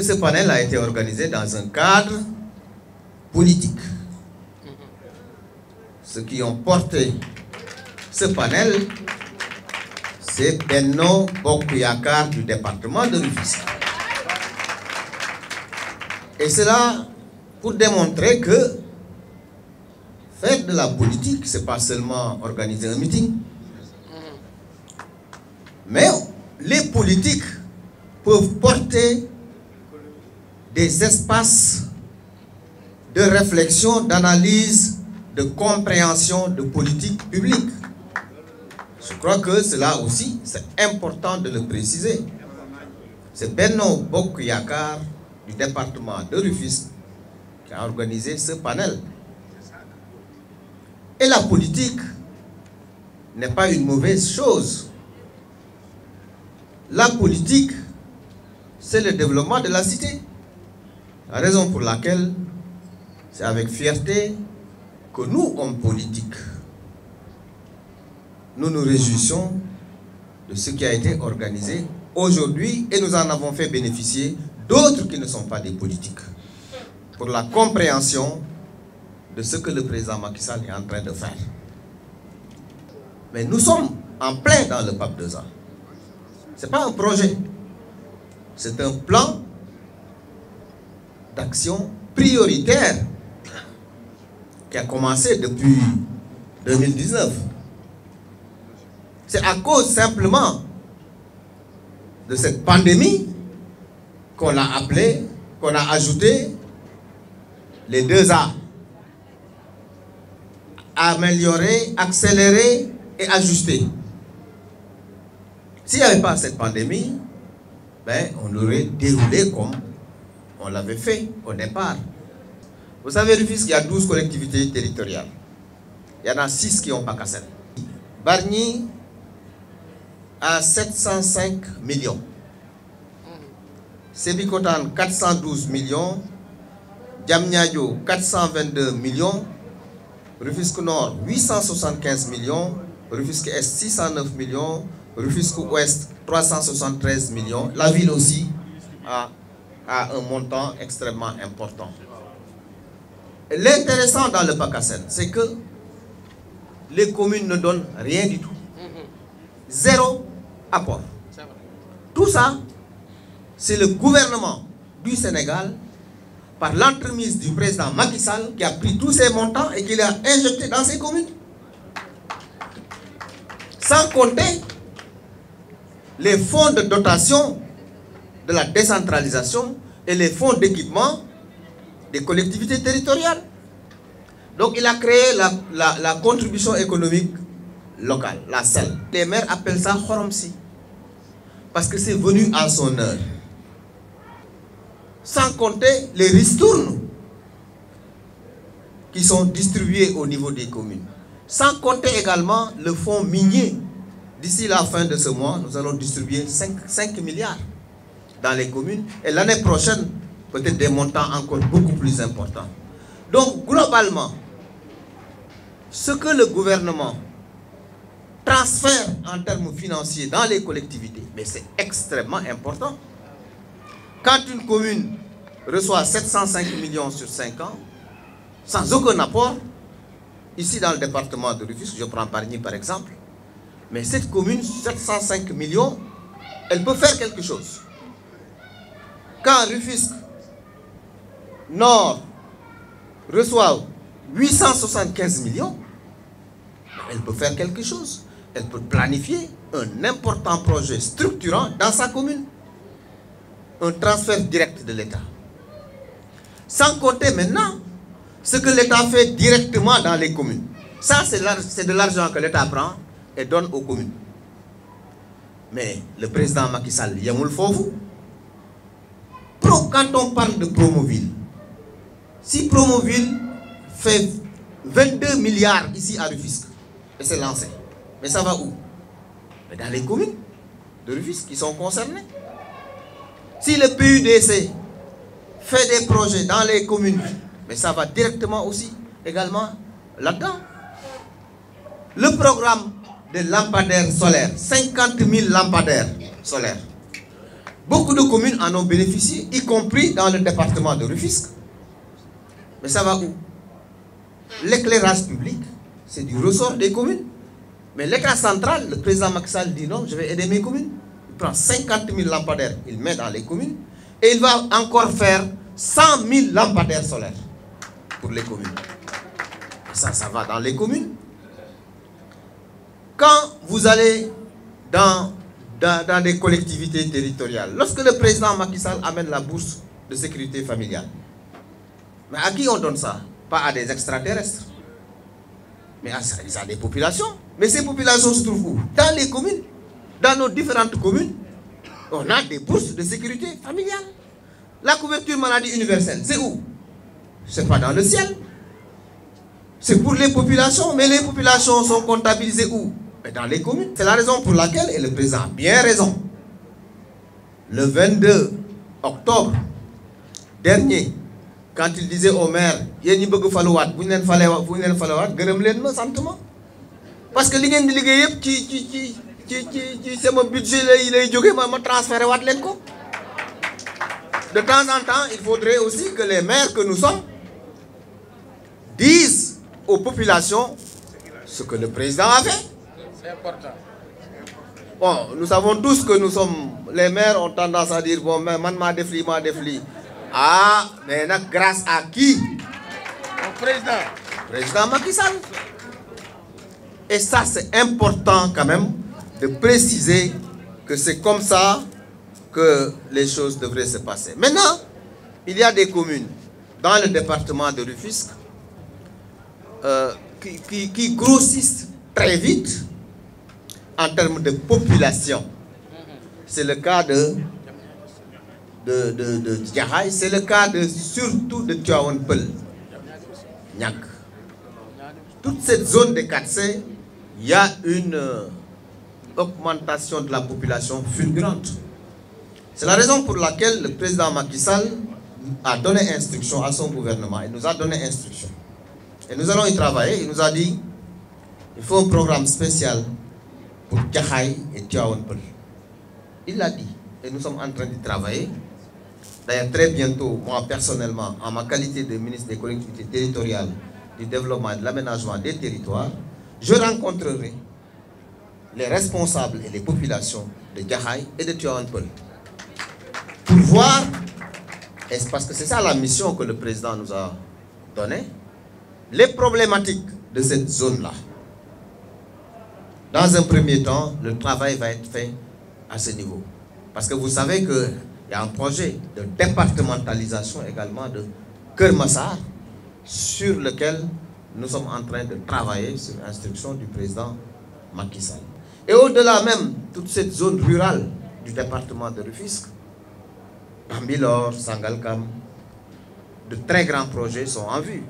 Ce panel a été organisé dans un cadre politique. Ceux qui ont porté ce panel, c'est Benno Bokk Yakaar du département de Rufisque. Et cela pour démontrer que faire de la politique, ce n'est pas seulement organiser un meeting, mais les politiques peuvent porter des espaces de réflexion, d'analyse, de compréhension de politique publique. Je crois que cela aussi, c'est important de le préciser. C'est Benno Bokk Yakaar du département de Rufisque qui a organisé ce panel. Et la politique n'est pas une mauvaise chose. La politique, c'est le développement de la cité. La raison pour laquelle c'est avec fierté que nous, hommes politiques, nous nous réjouissons de ce qui a été organisé aujourd'hui et nous en avons fait bénéficier d'autres qui ne sont pas des politiques pour la compréhension de ce que le président Macky Sall est en train de faire. Mais nous sommes en plein dans le PAP 2 ans. Ce n'est pas un projet, c'est un plan d'action prioritaire qui a commencé depuis 2019. C'est à cause simplement de cette pandémie qu'on a appelé, qu'on a ajouté les 2 A. Améliorer, accélérer et ajuster. S'il n'y avait pas cette pandémie, on aurait déroulé comme on l'avait fait au départ. Vous savez, Rufisque, il y a 12 collectivités territoriales. Il y en a 6 qui ont pas cassé. Bargny a 705 millions. Sébikotane 412 millions. Diamniadio 422 millions. Rufisque Nord 875 millions. Rufisque Est 609 millions. Rufisque Ouest 373 millions. La ville aussi a un montant extrêmement important. L'intéressant dans le PACASEN, c'est que les communes ne donnent rien du tout. Zéro apport. Tout ça, c'est le gouvernement du Sénégal, par l'entremise du président Macky Sall, qui a pris tous ces montants et qui les a injectés dans ces communes. Sans compter les fonds de dotation de la décentralisation et les fonds d'équipement des collectivités territoriales. Donc il a créé la contribution économique locale, la CEL. Les maires appellent ça Khoromsi, parce que c'est venu à son heure. Sans compter les ristournes qui sont distribués au niveau des communes. Sans compter également le fonds minier. D'ici la fin de ce mois, nous allons distribuer 5 milliards dans les communes. Et l'année prochaine, peut-être des montants encore beaucoup plus importants. Donc, globalement, ce que le gouvernement transfère en termes financiers dans les collectivités, mais c'est extrêmement important. Quand une commune reçoit 705 millions sur 5 ans, sans aucun apport, ici dans le département de Rufisque, je prends Bargny par exemple, mais cette commune, 705 millions, elle peut faire quelque chose. Quand Rufisque Nord reçoit 875 millions, elle peut faire quelque chose. Elle peut planifier un important projet structurant dans sa commune. Un transfert direct de l'État. Sans compter maintenant ce que l'État fait directement dans les communes. Ça, c'est de l'argent que l'État prend et donne aux communes. Mais le président Macky Sall, Yamoul Fofu, quand on parle de Promoville, si Promoville fait 22 milliards ici à Rufisque, et c'est lancé, mais ça va où? Mais dans les communes de Rufisque qui sont concernées. Si le PUDC fait des projets dans les communes, mais ça va directement aussi, également, là-dedans. Le programme de lampadaires solaires, 50 000 lampadaires solaires. Beaucoup de communes en ont bénéficié, y compris dans le département de Rufisque. Mais ça va où? L'éclairage public, c'est du ressort des communes. Mais l'écran central, le président Macky Sall dit non, je vais aider mes communes. Il prend 50 000 lampadaires, il met dans les communes. Et il va encore faire 100 000 lampadaires solaires pour les communes. Et ça va dans les communes. Quand vous allez dans des collectivités territoriales, lorsque le président Macky Sall amène la bourse de sécurité familiale, mais à qui on donne ça? Pas à des extraterrestres, mais à des populations. Mais ces populations se trouvent où? Dans les communes. Dans nos différentes communes, on a des bourses de sécurité familiale. La couverture maladie universelle, c'est où? C'est pas dans le ciel. C'est pour les populations, mais les populations sont comptabilisées où? Mais dans les communes. C'est la raison pour laquelle, et le président a bien raison, le 22 octobre dernier, quand il disait au maire, parce que li ngeen di liggéey yëpp ci sama budget lay jóge ma transféré waat leen ko. De temps en temps, il faudrait aussi que les maires que nous sommes disent aux populations ce que le président a fait. C'est important. Bon, nous savons tous que nous sommes, les maires ont tendance à dire, bon, mais man m'a défli. Ah, mais grâce à qui? Au président. Président Macky Sall. Et ça, c'est important quand même de préciser que c'est comme ça que les choses devraient se passer. Maintenant, il y a des communes dans le département de Rufisque qui grossissent très vite en termes de population. C'est le cas de Djahaï, c'est le cas surtout de Tivaouane Peulh, Niack. Toute cette zone de 4C, il y a une augmentation de la population fulgurante. C'est la raison pour laquelle le président Macky Sall a donné instruction à son gouvernement. Il nous a donné instruction. Et nous allons y travailler. Il nous a dit il faut un programme spécial pour Djahaï et Tivaouane Peulh. Il l'a dit. Et nous sommes en train de travailler. D'ailleurs, très bientôt, moi personnellement, en ma qualité de ministre des collectivités territoriales, du développement et de l'aménagement des territoires, je rencontrerai les responsables et les populations de Djahaï et de Tivaouane Peulh pour voir, et parce que c'est ça la mission que le président nous a donnée, les problématiques de cette zone-là. Dans un premier temps, le travail va être fait à ce niveau. Parce que vous savez qu'il y a un projet de départementalisation également de Kermassar sur lequel nous sommes en train de travailler sur l'instruction du président Macky Sall. Et au-delà même, toute cette zone rurale du département de Rufisque, Bambilor, Sangalkam, de très grands projets sont en vue.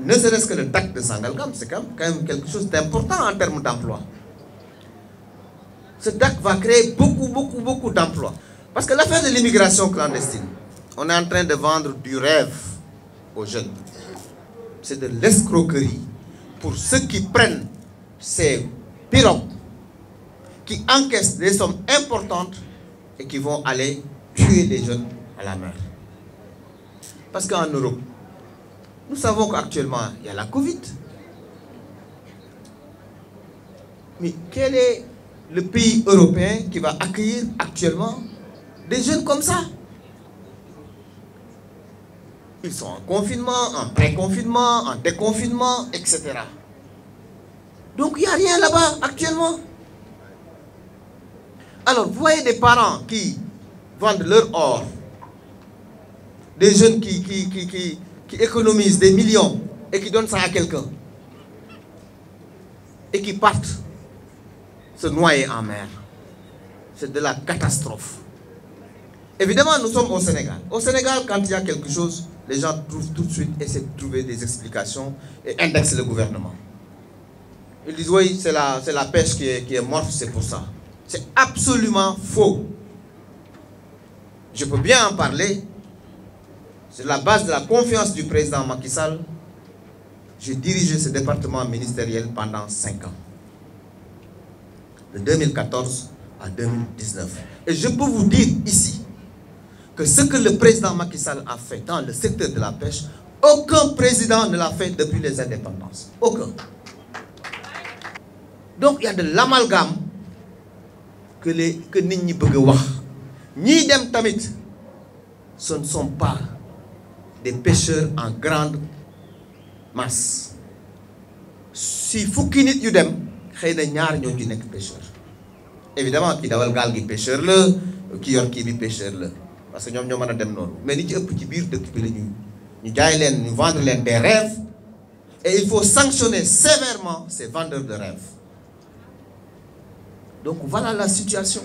Ne serait-ce que le DAC de Sangalkam, c'est quand même quelque chose d'important en termes d'emploi. Ce DAC va créer beaucoup d'emplois. Parce que l'affaire de l'immigration clandestine, on est en train de vendre du rêve aux jeunes. C'est de l'escroquerie pour ceux qui prennent ces pirogues, qui encaissent des sommes importantes et qui vont aller tuer les jeunes à la mer. Parce qu'en Europe, nous savons qu'actuellement, il y a la Covid. Mais quel est le pays européen qui va accueillir actuellement des jeunes comme ça? Ils sont en confinement, en pré-confinement, en déconfinement, etc. Donc il n'y a rien là-bas actuellement. Alors vous voyez des parents qui vendent leur or, des jeunes qui économisent des millions et qui donnent ça à quelqu'un et qui partent se noyer en mer. C'est de la catastrophe. Évidemment, nous sommes au Sénégal. Au Sénégal, quand il y a quelque chose, les gens trouvent tout de suite, essaient de trouver des explications et indexent le gouvernement. Ils disent, oui, c'est la pêche qui est morte, c'est pour ça. C'est absolument faux. Je peux bien en parler. Sur la base de la confiance du président Macky Sall, j'ai dirigé ce département ministériel pendant 5 ans. De 2014 à 2019. Et je peux vous dire ici que ce que le président Macky Sall a fait dans le secteur de la pêche, aucun président ne l'a fait depuis les indépendances. Aucun. Donc il y a de l'amalgame que nit ñi bëgg wax. Ñi dem tamit, ce ne sont pas des pêcheurs en grande masse. Si fukki nit yu dem, xëy na ñaar ñoo ci nekk pêcheur. Évidemment ki dawal gaal gi pêcheur la, ki yor kii bi pêcheur la, parce que ñoom ñoo mën a dem noonu. Mais ni ci ëpp ci biir dëkk bi la ñu jaay leen, ñu vendre leen des rêves, et il faut sanctionner sévèrement ces vendeurs de rêves. Donc voilà la situation.